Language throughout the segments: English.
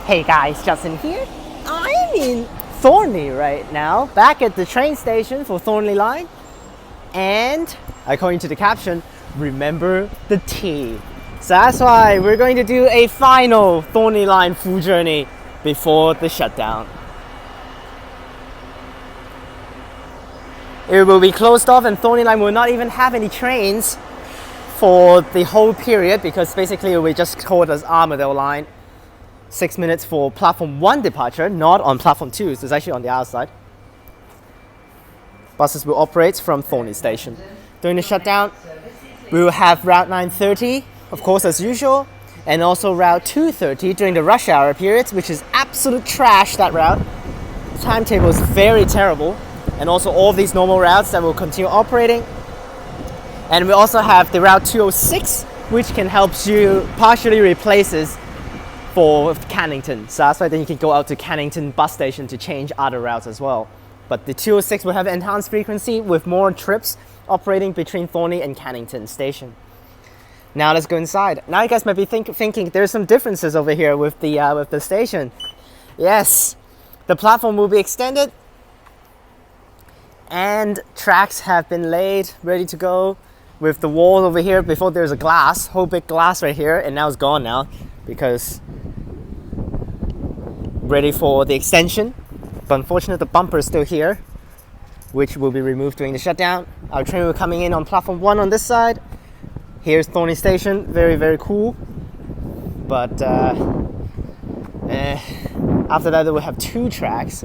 Hey guys, Justin here. I'm in Thornlie right now, back at the train station for Thornlie Line. And according to the caption, remember the tea. So that's why we're going to do a final Thornlie Line full journey before the shutdown. It will be closed off and Thornlie Line will not even have any trains for the whole period because basically we just called as Armadale Line. 6 minutes for platform 1 departure, not on platform 2, so it's actually on the outside. Buses will operate from Thornlie Station. During the shutdown, we will have Route 930, of course as usual, and also Route 230 during the rush hour periods, which is absolute trash, that route. The timetable is very terrible, and also all these normal routes that will continue operating. And we also have the Route 206, which can help you partially replaces for Cannington. So that's why then you can go out to Cannington bus station to change other routes as well. But the 206 will have enhanced frequency with more trips operating between Thornlie and Cannington station. Now let's go inside. Now you guys might be thinking there's some differences over here with the station. Yes, the platform will be extended and tracks have been laid, ready to go. With the wall over here, before there's a glass, whole big glass right here, and now it's gone now because ready for the extension. But unfortunately the bumper is still here, which will be removed during the shutdown. Our train will be coming in on platform 1 on this side. Here's Thornlie Station, very very cool. But after that we'll have 2 tracks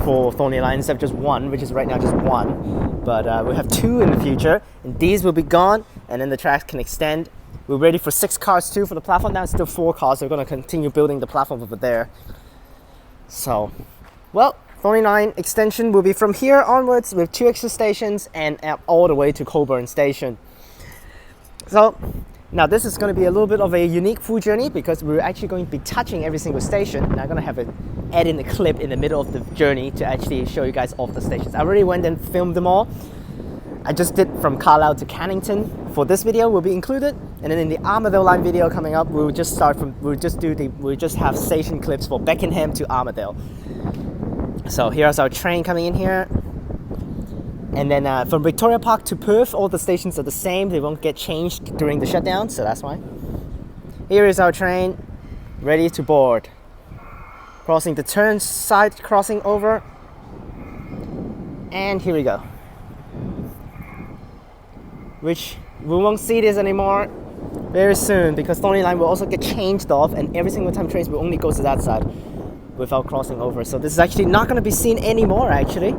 for Thornlie Line instead of just 1, which is right now just 1. But we'll have 2 in the future, and these will be gone, and then the tracks can extend. We're ready for 6 cars too for the platform. Now it's still 4 cars, so we're going to continue building the platform over there. So, well, Thornlie Line extension will be from here onwards with 2 extra stations and all the way to Coburn Station. So, now this is going to be a little bit of a unique full journey because we're actually going to be touching every single station. And I'm going to have add in a clip in the middle of the journey to actually show you guys all the stations. I already went and filmed them all. I just did from Carlisle to Cannington. For this video will be included, and then in the Armadale Line video coming up, we'll just have station clips for Beckenham to Armadale. So here's our train coming in here, and then from Victoria Park to Perth, all the stations are the same. They won't get changed during the shutdown, so that's why. Here is our train, ready to board. Crossing the turn side, crossing over, and here we go. Which we won't see this anymore very soon because Thornlie Line will also get changed off, and every single time trains will only go to that side without crossing over. So this is actually not going to be seen anymore actually.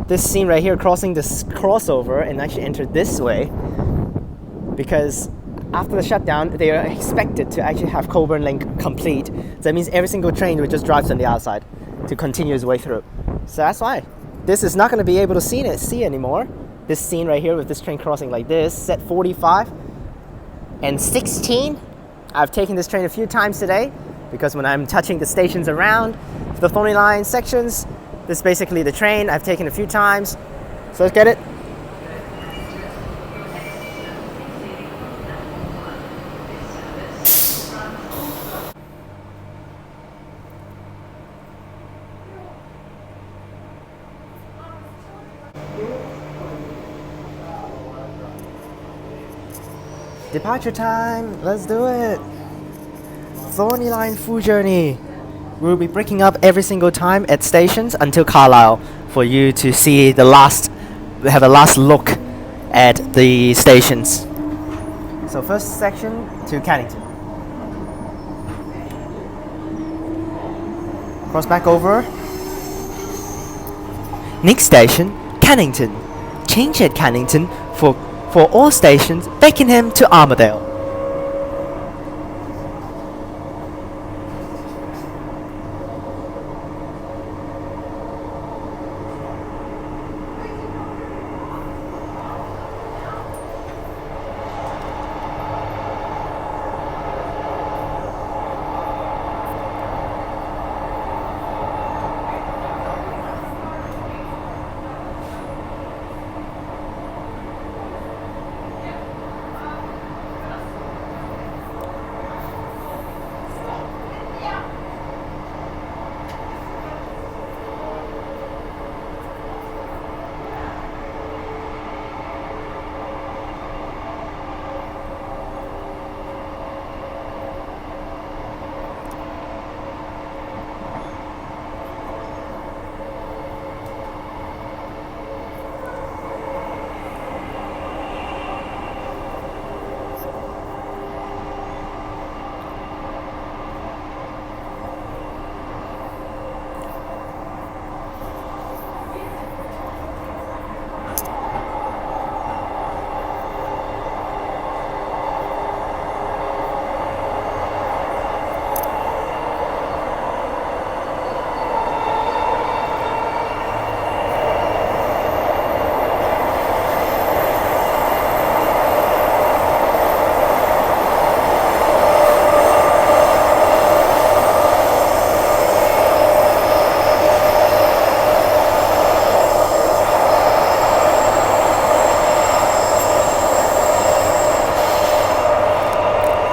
This scene right here crossing this crossover and actually enter this way, because after the shutdown they are expected to actually have Coburn Link complete. So that means every single train will just drive on the outside to continue its way through. So that's why this is not going to be able to see anymore. This scene right here with this train crossing like this, set 45 and 16. I've taken this train a few times today because when I'm touching the stations around the Thornlie Line sections, this is basically the train I've taken a few times. So let's get it. Departure time, let's do it. Thornlie Line full journey. We'll be breaking up every single time at stations until Carlisle for you to see the last, we have a last look at the stations. So first section to Cannington. Cross back over. Next station, Cannington. Change at Cannington for all stations, Beckenham to Armadale.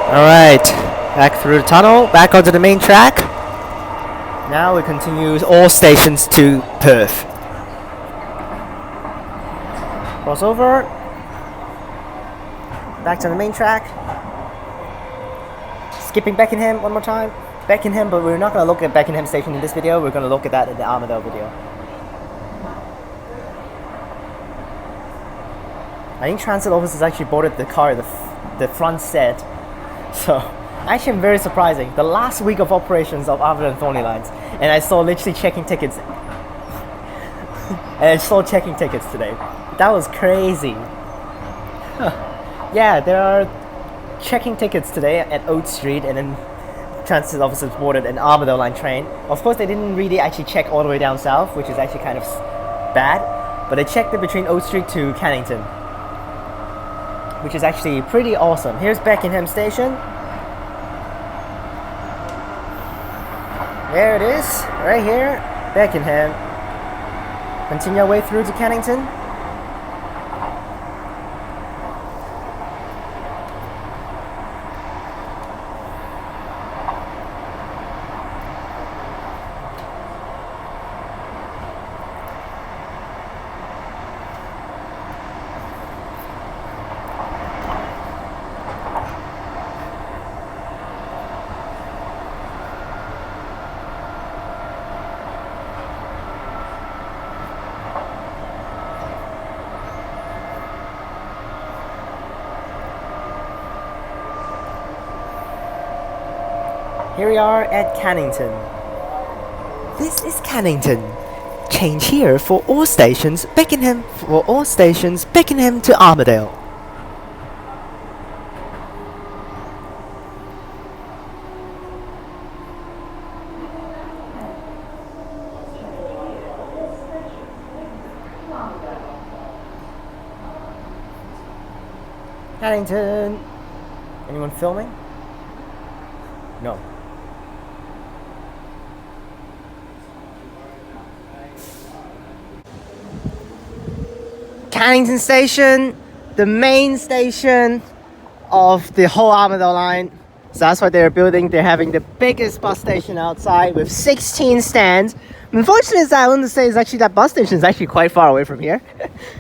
Alright, back through the tunnel, back onto the main track. Now we continue all stations to Perth. Cross over. Back to the main track. Skipping Beckenham one more time. Beckenham, but we're not going to look at Beckenham station in this video. We're going to look at that in the Armadale video. I think transit officers actually boarded the car, the front set. So, actually I'm very surprising. The last week of operations of Armadale and Thornlie Lines, and I saw literally checking tickets. And I saw checking tickets today. That was crazy. Yeah, there are checking tickets today at Oats Street, and then transit officers boarded an Armadale line train. Of course, they didn't really actually check all the way down south, which is actually kind of bad, but they checked it between Oats Street to Cannington, which is actually pretty awesome. Here's Beckenham station. There it is, right here, Beckenham. Continue our way through to Cannington. Here we are at Cannington. This is Cannington. Change here for all stations, Beckenham for all stations, Beckenham to Armadale. Cannington. Anyone filming? No. Cannington station, the main station of the whole Armadale line. So that's what they're building. They're having the biggest bus station outside with 16 stands. Unfortunately, I want to say is actually that bus station is actually quite far away from here.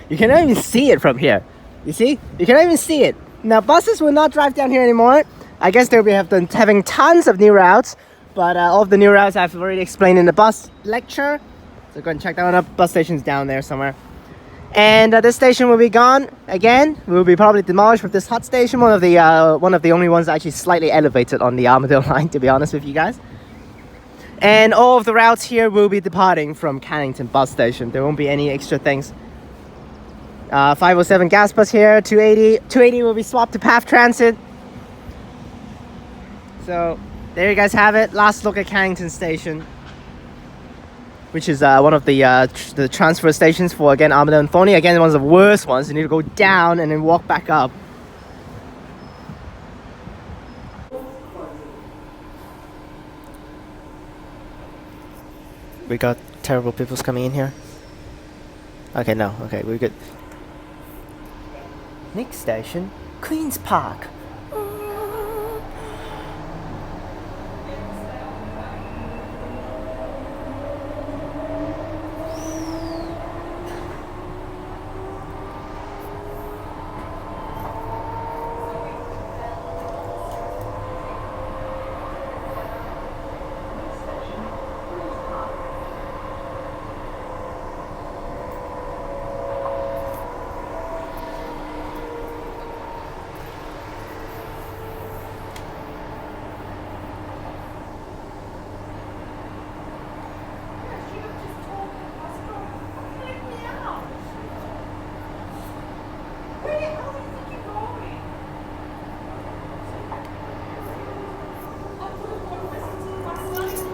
You cannot even see it from here. You see? You cannot even see it. Now buses will not drive down here anymore. I guess they'll be having tons of new routes, but all of the new routes I've already explained in the bus lecture. So go and check that one out. Bus station's down there somewhere. And this station will be gone again. Will be probably demolished with this hut station, one of the only ones actually slightly elevated on the Armadale line, to be honest with you guys. And all of the routes here will be departing from Cannington bus station. There won't be any extra things. 507 gas bus here, 280 will be swapped to PATH Transit. So there you guys have it. Last look at Cannington station, which is one of the transfer stations for, again, Armadale and Thornlie. Again, one of the worst ones. You need to go down and then walk back up. We got terrible peoples coming in here. Okay, no. Okay, we're good. Next station, Queen's Park.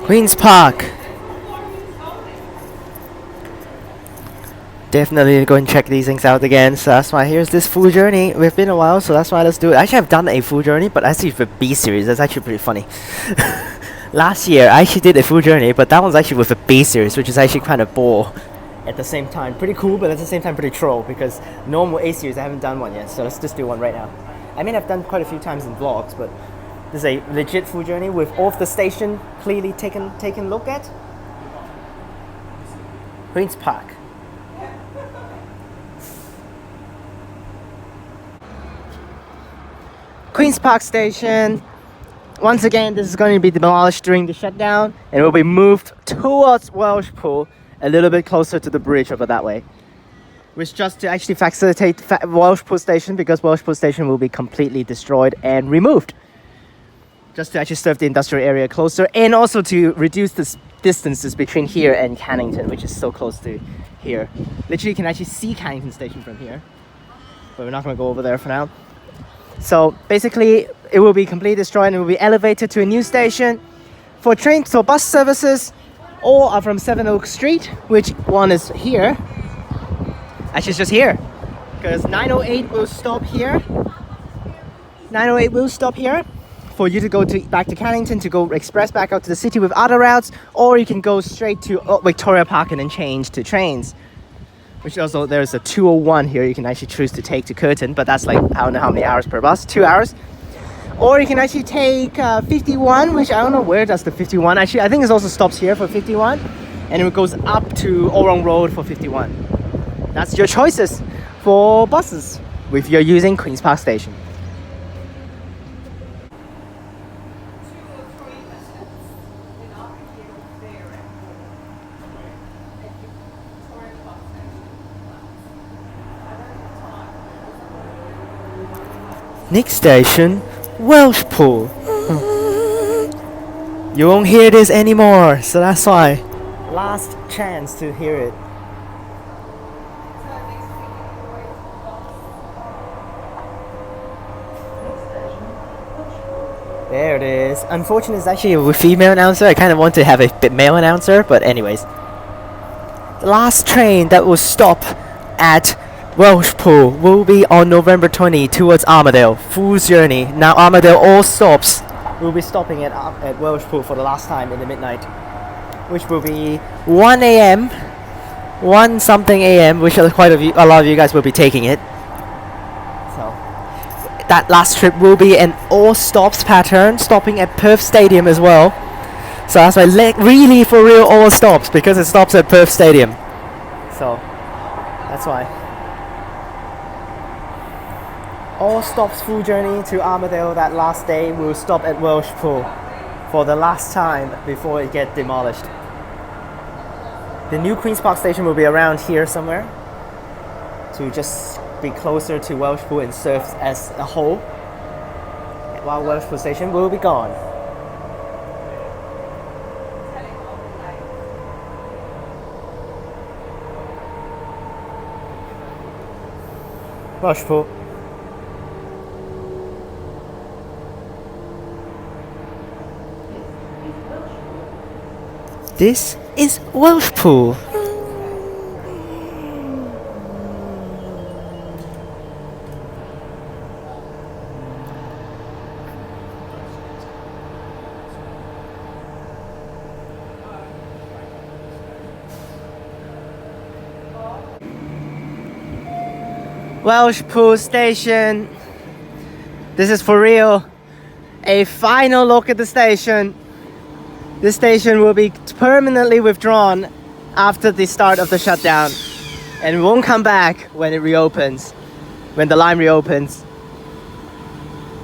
Queen's Park. Definitely go and check these things out again. So that's why here's this full journey. We've been a while, so that's why let's do it. Actually, I've done a full journey, but actually for B series, that's actually pretty funny. Last year, I actually did a full journey, but that one's actually with a B series, which is actually kind of bore at the same time. Pretty cool, but at the same time pretty troll, because normal A series, I haven't done one yet. So let's just do one right now. I mean, I've done quite a few times in vlogs, but This is a legit full journey with all of the station clearly taken look at. Queen's Park. Queen's Park Station. Once again, this is going to be demolished during the shutdown and it will be moved towards Welshpool, a little bit closer to the bridge over that way. Which just to actually facilitate Welshpool Station, because Welshpool Station will be completely destroyed and removed. Just to actually serve the industrial area closer and also to reduce the distances between here and Cannington, which is so close to here. Literally, you can actually see Cannington Station from here. But we're not going to go over there for now. So basically, it will be completely destroyed and it will be elevated to a new station. For bus services, all are from Seven Oak Street, which one is here. Actually, it's just here. Because 908 will stop here. 908 will stop here for you to go back to Cannington, to go express back out to the city with other routes, or you can go straight to Victoria Park and then change to trains. Which also, there's a 201 here you can actually choose to take to Curtin, but that's like, I don't know how many hours per bus, 2 hours. Or you can actually take 51, which I don't know where does the 51. Actually, I think it also stops here for 51, and it goes up to Orong Road for 51. That's your choices for buses if you're using Queen's Park Station. Next station, Welshpool. You won't hear this anymore, so that's why. Last chance to hear it. There it is. Unfortunately, it's actually a female announcer. I kind of want to have a male announcer, but anyways. The last train that will stop at Welshpool will be on November 20 towards Armadale. Full journey. Now Armadale all stops. We'll be stopping at Welshpool for the last time in the midnight, which will be 1 a.m. 1 something a.m. which a lot of you guys will be taking it. So that last trip will be an all stops pattern, stopping at Perth Stadium as well. So that's why really for real all stops, because it stops at Perth Stadium. So that's why. All stops full journey to Armadale that last day. Will stop at Welshpool for the last time before it gets demolished. The new Queen's Park Station will be around here somewhere to just be closer to Welshpool and serve as a whole, while Welshpool Station will be gone. Welshpool. This is Welshpool. Welshpool Station. This is for real. A final look at the station. This station will be permanently withdrawn after the start of the shutdown and won't come back when it reopens, when the line reopens,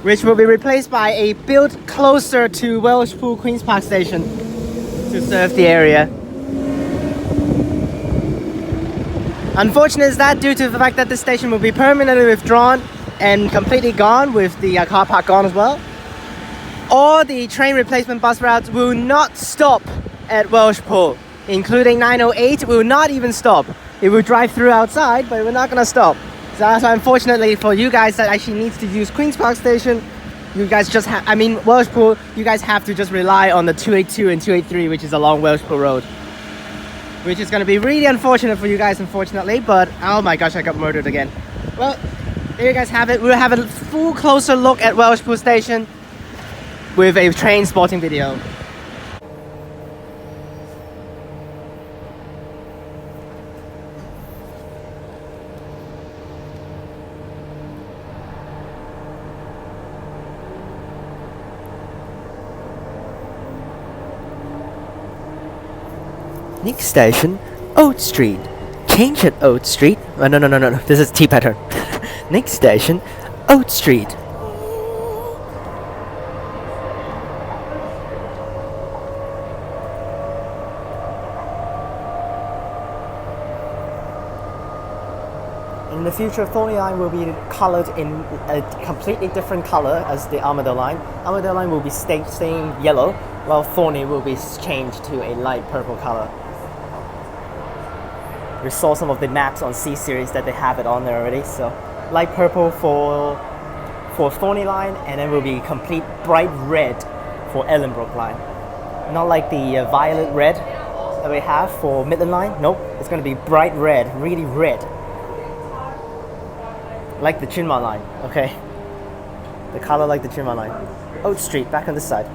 which will be replaced by a built closer to Welshpool Queen's Park Station to serve the area. Unfortunate is that due to the fact that the station will be permanently withdrawn and completely gone, with the car park gone as well. All the train replacement bus routes will not stop at Welshpool, including 908 will not even stop. It will drive through outside, but we're not gonna stop. So that's why, unfortunately for you guys that actually needs to use Queen's Park Station, you guys just Welshpool, you guys have to just rely on the 282 and 283, which is along Welshpool Road. Which is gonna be really unfortunate for you guys, unfortunately, but oh my gosh, I got murdered again. Well, there you guys have it. We'll have a full closer look at Welshpool Station with a train spotting video. Next station, Oats Street. Change at Oats Street. Oh, no. This is T pattern. Next station, Oats Street. In the future, Thornlie Line will be coloured in a completely different colour as the Armadale Line. Armadale Line will be staying yellow, while Thornlie will be changed to a light purple colour. We saw some of the maps on C Series that they have it on there already, so light purple for Thornlie Line, and then will be complete bright red for Ellenbrook Line. Not like the violet red that we have for Midland Line. Nope, it's going to be bright red, really red. Like the Chinma Line, okay? The color like the Chinma Line. Oats Street, back on this side.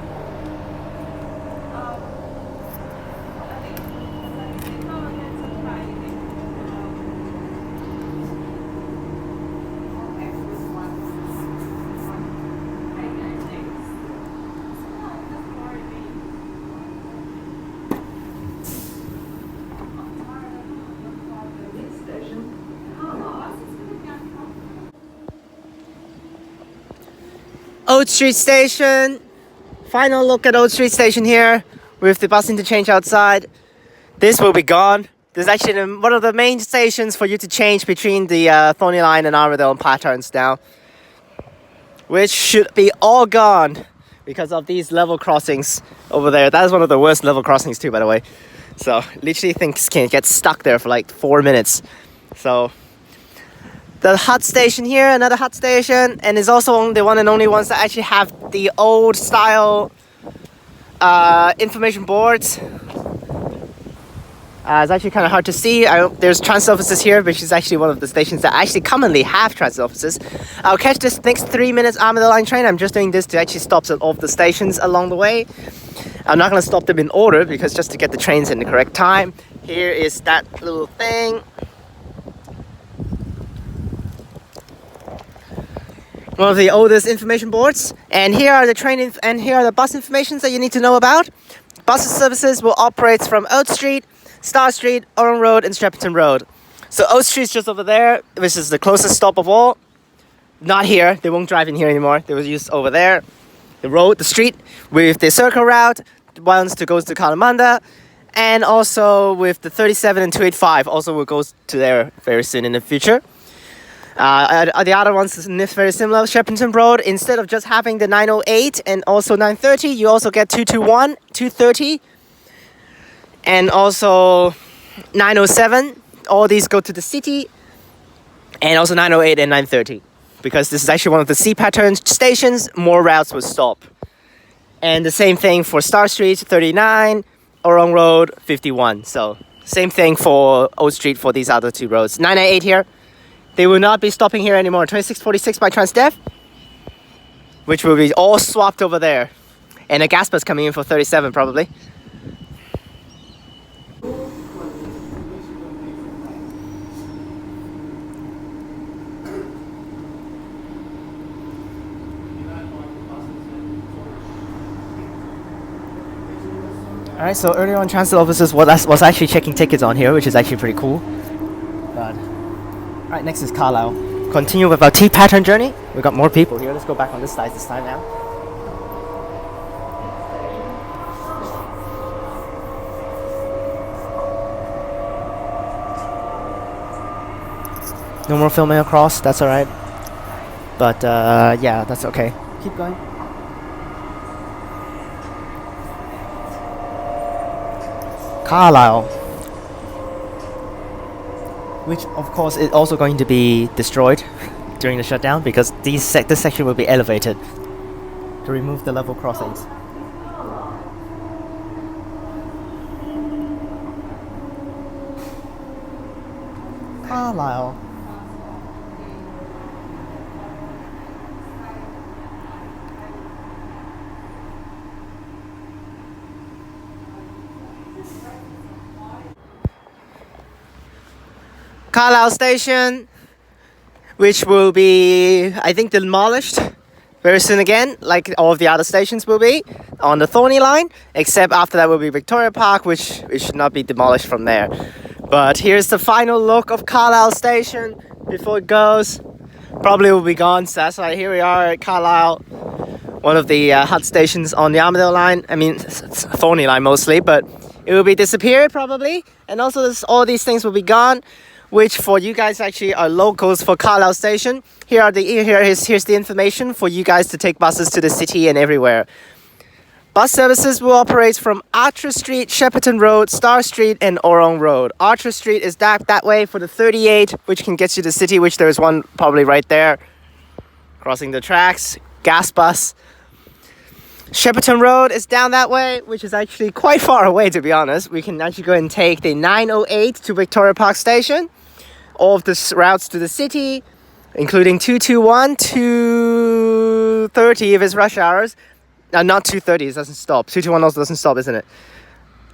Oats Street Station. Final look at Oats Street Station here with the bus interchange outside. This will be gone. This is actually one of the main stations for you to change between the Thornlie Line and Armadale patterns now, which should be all gone because of these level crossings over there. That is one of the worst level crossings too, by the way. So literally things can get stuck there for like 4 minutes. So the hut station here, another hut station, and it's also the one and only ones that actually have the old style information boards. It's actually kind of hard to see. There's transit offices here, which is actually one of the stations that actually commonly have transit offices. I'll catch this next 3 minutes Armadale Line train. I'm just doing this to actually stop at all of the stations along the way. I'm not going to stop them in order because just to get the trains in the correct time. Here is that little thing. One of the oldest information boards, and here are the and here are the bus informations that you need to know about. Bus services will operate from Oats Street, Star Street, Oran Road, and Shepperton Road. So Oats Street is just over there, which is the closest stop of all. Not here; they won't drive in here anymore. They will use over there, the road, the street, with the circle route, the ones that goes to Kalamanda, and also with the 37 and 285. Also will go to there very soon in the future. The other ones is very similar. Shepperton Road, instead of just having the 908 and also 930, you also get 221, 230, and also 907. All these go to the city, and also 908 and 930. Because this is actually one of the C pattern stations, more routes will stop. And the same thing for Star Street, 39, Oran Road, 51. So same thing for Oat Street for these other two roads. 998 here. They will not be stopping here anymore. 2646 by Transdev, which will be all swapped over there. And a gas bus coming in for 37 probably. Alright, so earlier on transit officers was actually checking tickets on here, which is actually pretty cool. But alright, next is Carlisle. Continue with our T-pattern journey. We've got more people here. Let's go back on this side this time now. No more filming across, that's alright. But yeah, that's okay. Keep going. Carlisle, which of course is also going to be destroyed during the shutdown because this section will be elevated to remove the level crossings. Carlisle. Carlisle Station, which will be, I think, demolished very soon again, like all of the other stations will be, on the Thornlie Line, except after that will be Victoria Park, which it should not be demolished from there. But here's the final look of Carlisle Station before it goes. Probably will be gone, so that's why here we are at Carlisle, one of the hut stations on the Armadale line. I mean, it's Thornlie Line mostly, but it will be disappeared probably. And also all these things will be gone, which for you guys actually are locals for Carlisle Station. Here's the information for you guys to take buses to the city and everywhere. Bus services will operate from Archer Street, Shepperton Road, Star Street and Orong Road. Archer Street is that way for the 38, which can get you to the city, which there is one probably right there. Crossing the tracks, gas bus. Shepperton Road is down that way, which is actually quite far away, to be honest. We can actually go and take the 908 to Victoria Park Station. All of the routes to the city, including 221, 230 if it's rush hours. Not 230, it doesn't stop. 221 also doesn't stop, isn't it?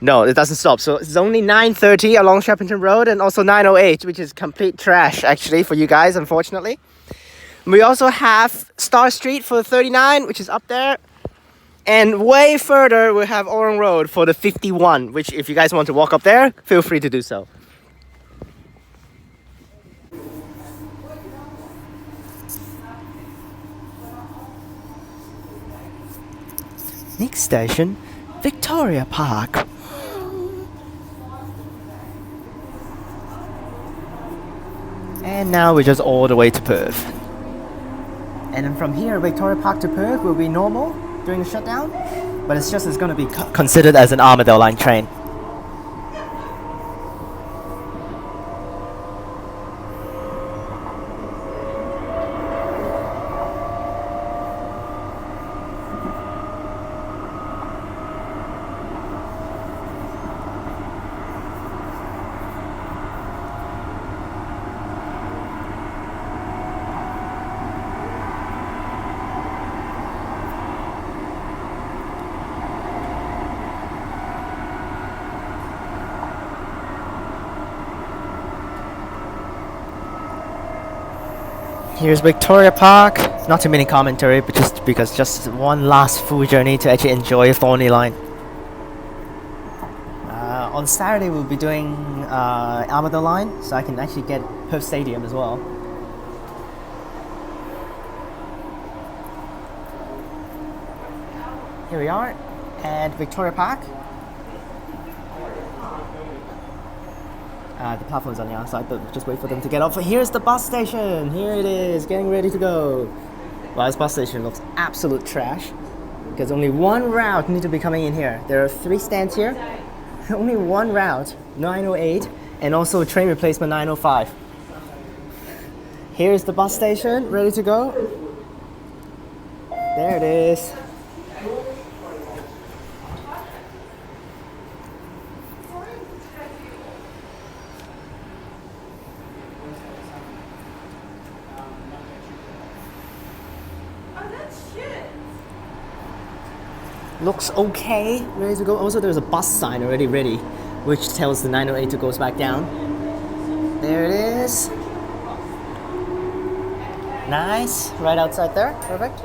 No, it doesn't stop. So it's only 930 along Shepperton Road and also 908, which is complete trash, actually, for you guys, unfortunately. We also have Star Street for the 39, which is up there. And way further, we have Orong Road for the 51, which if you guys want to walk up there, feel free to do so. Next station, Victoria Park. And now we're just all the way to Perth. And then from here, Victoria Park to Perth will be normal during the shutdown, but it's going to be considered as an Armadale line train. Here's Victoria Park. Not too many commentary, but just one last full journey to actually enjoy Thornlie Line. On Saturday we'll be doing Armadale Line, so I can actually get Perth Stadium as well. Here we are at Victoria Park. The platform's on the outside, but just wait for them to get off. Here's the bus station. Here it is, getting ready to go. Well, this bus station looks absolute trash because only one route needs to be coming in here. There are 3 stands here. Only one route, 908, and also train replacement 905. Here's the bus station, ready to go. There it is. Looks okay, ready to go. Also, there's a bus sign already ready, which tells the 908 to go back down. There it is. Nice, right outside there, perfect.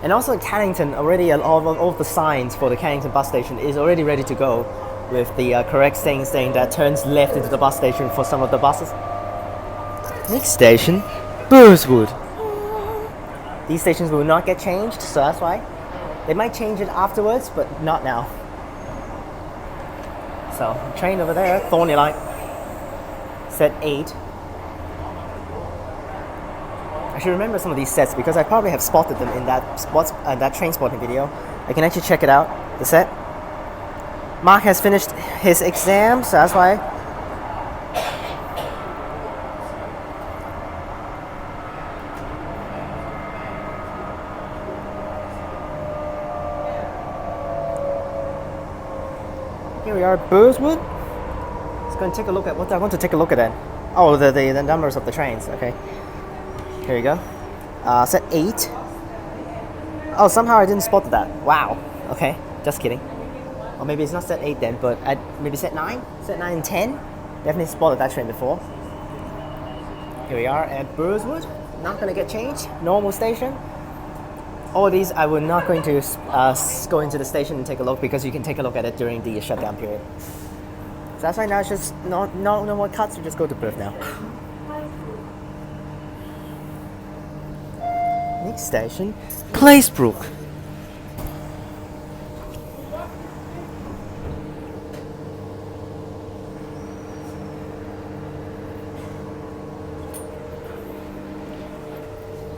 And also Cannington, already all of the signs for the Cannington bus station is already ready to go, with the correct saying that turns left into the bus station for some of the buses. Next station, Burswood. These stations will not get changed, so that's why. They might change it afterwards, but not now. So, train over there, Thornlie Line, set 8. I should remember some of these sets because I probably have spotted them in that train spotting video. I can actually check it out, the set. Mark has finished his exam, so that's why. Here we are at Burswood. Let's go and take a look at what I want to take a look at then. Oh, the numbers of the trains. Okay. Here you go. Set 8. Oh, somehow I didn't spot that. Wow. Okay. Just kidding. Or maybe it's not set 8 then, but maybe set 9? Set 9 and 10? Definitely spotted that train before. Here we are at Burswood. Not gonna get changed. Normal station. all these I will not going to go into the station and take a look, because you can take a look at it during the shutdown period. So that's why now it's just no more cuts, we just go to Perth now. Next station, Claisebrook.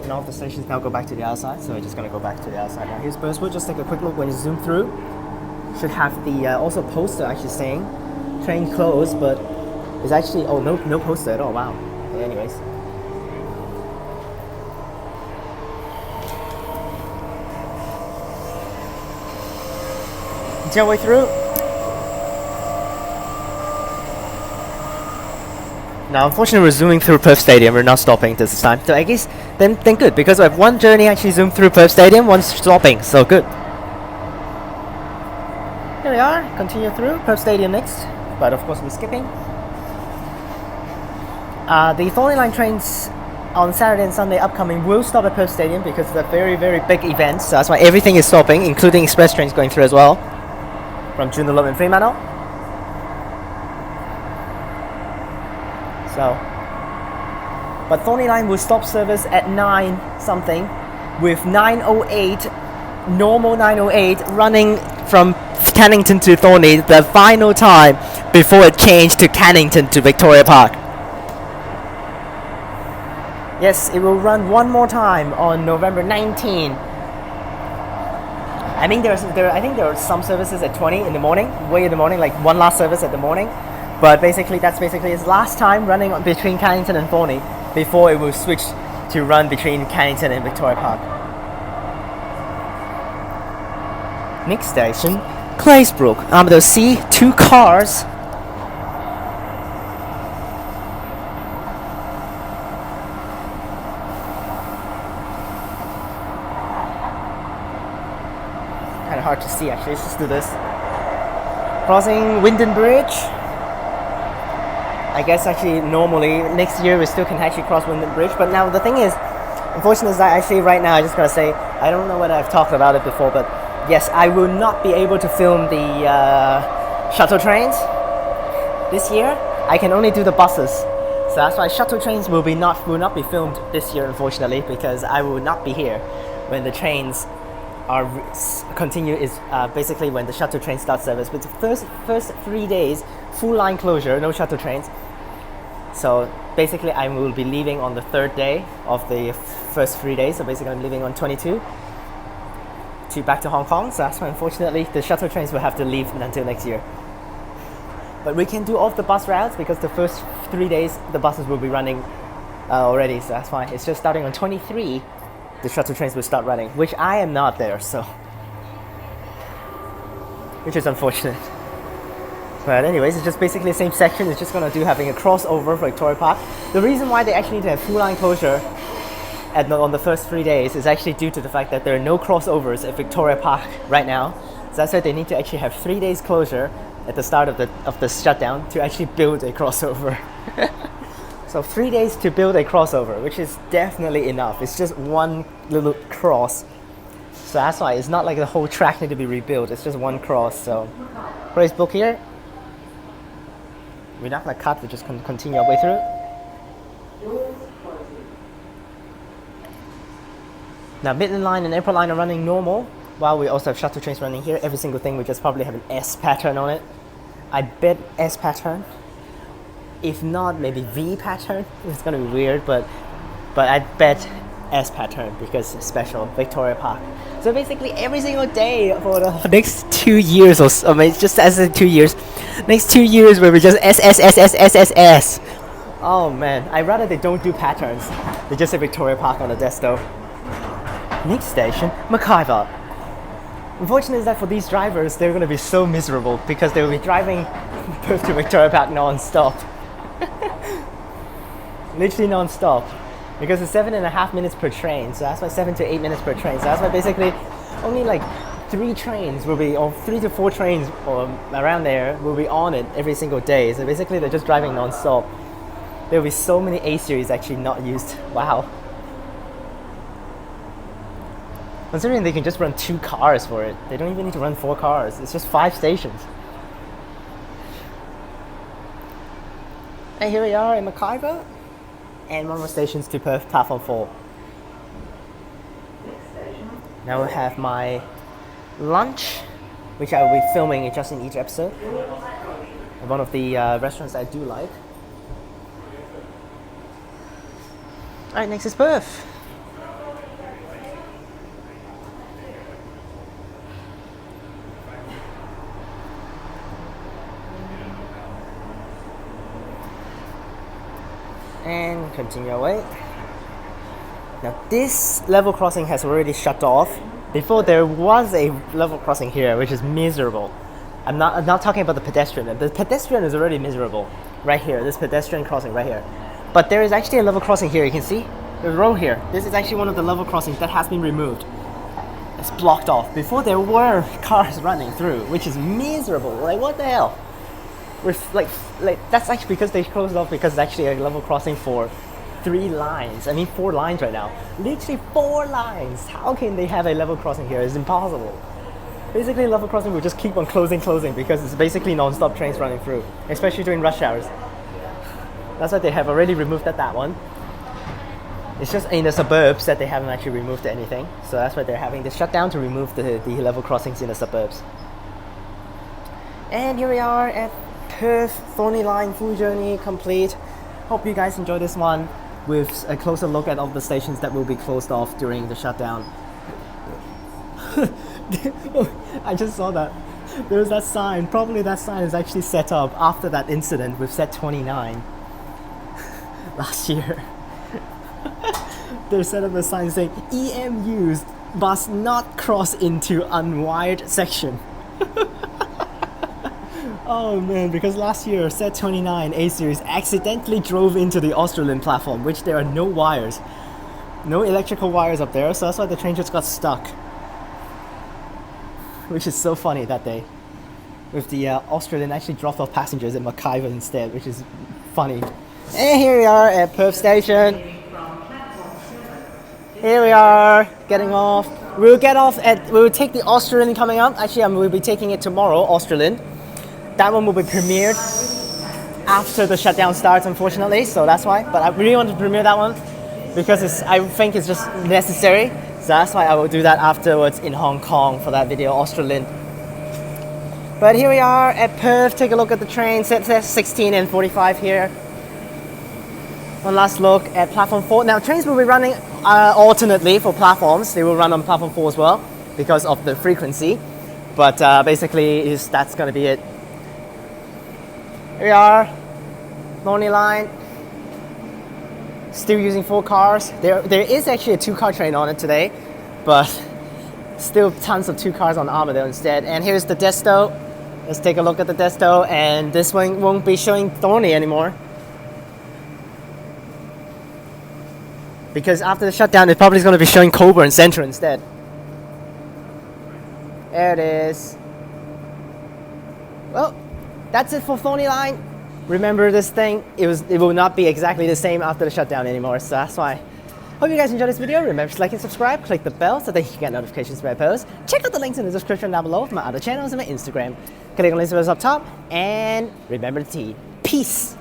And all of the stations now go back to the outside, so we're just going to go back to the outside now. Here's Burswood. Just take a quick look when you zoom through. Should have the also poster actually saying train closed, but it's actually no poster at all. Wow. Anyways, your way through. Now, unfortunately, we're zooming through Perth Stadium. We're not stopping this time. So I guess then good, because we have one journey actually zoomed through Perth Stadium, one stopping. So good. Here we are. Continue through Perth Stadium next, but of course we're skipping. The Thornlie Line trains on Saturday and Sunday upcoming will stop at Perth Stadium because it's a very, very big event. So that's why everything is stopping, including express trains going through as well from Joondalup and Fremantle. So, but Thornlie Line will stop service at 9 something, with 9:08, normal 9:08, running from Cannington to Thornlie, the final time before it changed to Cannington to Victoria Park. Yes, it will run one more time on November 19. I think there are some services at 20 in the morning, way in the morning, like one last service at the morning. But basically, that's its last time running between Cannington and Thornlie before it will switch to run between Cannington and Victoria Park. Next station, Claisebrook. Armadale see 2 cars. Kind of hard to see actually. Let's just do this. Crossing Winden Bridge. I guess actually normally next year we still can actually cross Winden Bridge, but now the thing is, unfortunately, is that actually right now I just gotta say, I don't know whether I've talked about it before, but yes, I will not be able to film the shuttle trains this year. I can only do the buses, so that's why shuttle trains will not be filmed this year, unfortunately, because I will not be here when the trains are basically when the shuttle train starts service. But the first 3 days, full line closure, no shuttle trains. So basically I will be leaving on the 3rd day of the first 3 days. So basically I'm leaving on 22 to back to Hong Kong. So that's why unfortunately the shuttle trains will have to leave until next year. But we can do all of the bus routes because the first 3 days the buses will be running already. So that's why it's just starting on 23. The shuttle trains will start running, which I am not there, so which is unfortunate. But anyways, it's just basically the same section. It's just gonna do having a crossover for Victoria Park. The reason why they actually need to have full line closure on the first 3 days is actually due to the fact that there are no crossovers at Victoria Park right now. So that's why they need to actually have 3 days closure at the start of the shutdown to actually build a crossover. So 3 days to build a crossover, which is definitely enough. It's just one little cross. So that's why it's not like the whole track need to be rebuilt. It's just one cross. So Claisebrook here. We're not going to cut, we just continue our way through. Now Midland Line and Airport Line are running normal, while we also have shuttle trains running here. Every single thing we just probably have an S pattern on it. I bet S pattern. If not, maybe V pattern. It's gonna be weird, but I bet S pattern because it's special, Victoria Park. So basically every single day for the next 2 years or so, I mean, just as in 2 years, next 2 years where we just S. Oh man, I'd rather they don't do patterns. They just say Victoria Park on the desk though. Next station, McIver. Unfortunately is that for these drivers, they're gonna be so miserable because they will be driving Perth to Victoria Park non-stop. Literally non-stop, because it's 7.5 minutes per train, so that's why 7 to 8 minutes per train. So that's why basically only like 3 trains will be, or 3 to 4 trains or around there will be on it every single day. So basically they're just driving non-stop. There will be so many A series actually not used. Wow. Considering they can just run 2 cars for it. They don't even need to run 4 cars. It's just 5 stations. And here we are in McIver. And 1 more stations to Perth, platform 4. Now we have my lunch, which I will be filming just in each episode. One of the restaurants I do like. Alright, next is Perth. And continue away. Now this level crossing has already shut off. Before there was a level crossing here, which is miserable. I'm not talking about the pedestrian. The pedestrian is already miserable. Right here, this pedestrian crossing right here. But there is actually a level crossing here, you can see? The row here. This is actually one of the level crossings that has been removed. It's blocked off. Before there were cars running through, which is miserable. Like what the hell? We're like that's actually because they closed off because it's actually a level crossing for 3 lines. I mean 4 lines right now. Literally 4 lines. How can they have a level crossing here? It's impossible. Basically level crossing will just keep on closing because it's basically non-stop trains running through, especially during rush hours. That's why they have already removed that one. It's just in the suburbs that they haven't actually removed anything. So that's why they're having this shutdown to remove the level crossings in the suburbs. And here we are at Perth, Thornlie Line, full journey complete. Hope you guys enjoy this one with a closer look at all the stations that will be closed off during the shutdown. I just saw that. There was that sign. Probably that sign is actually set up after that incident with set 29 last year. They set up a sign saying EMUs must not cross into unwired section. Oh man, because last year set 29 A series accidentally drove into the Australian platform, which there are no wires. No electrical wires up there, so that's why the train just got stuck. Which is so funny that day. With the Australian actually dropped off passengers in McIver instead, which is funny. And here we are at Perth station. Here we are, getting off. We'll take the Australian coming up. Actually, we'll be taking it tomorrow, Australian. That one will be premiered after the shutdown starts, unfortunately, so that's why. But I really want to premiere that one because I think it's just necessary. So that's why I will do that afterwards in Hong Kong for that video, Australian. But here we are at Perth. Take a look at the train. Set 16 and 45 here. One last look at platform 4. Now trains will be running alternately for platforms. They will run on platform 4 as well because of the frequency. But basically, that's going to be it. Here we are, Thornlie Line. Still using 4 cars. There is actually a 2-car train on it today, but still tons of 2 cars on Armadale instead. And here's the desto. Let's take a look at the desto, and this one won't be showing Thornlie anymore. Because after the shutdown, it's probably going to be showing Coburn Central instead. There it is. Well, that's it for Thornlie Line. Remember this thing, it will not be exactly the same after the shutdown anymore, so that's why. Hope you guys enjoyed this video. Remember to like and subscribe, click the bell so that you can get notifications when I post. Check out the links in the description down below for my other channels and my Instagram. Click on the links up top, and remember the T. Peace!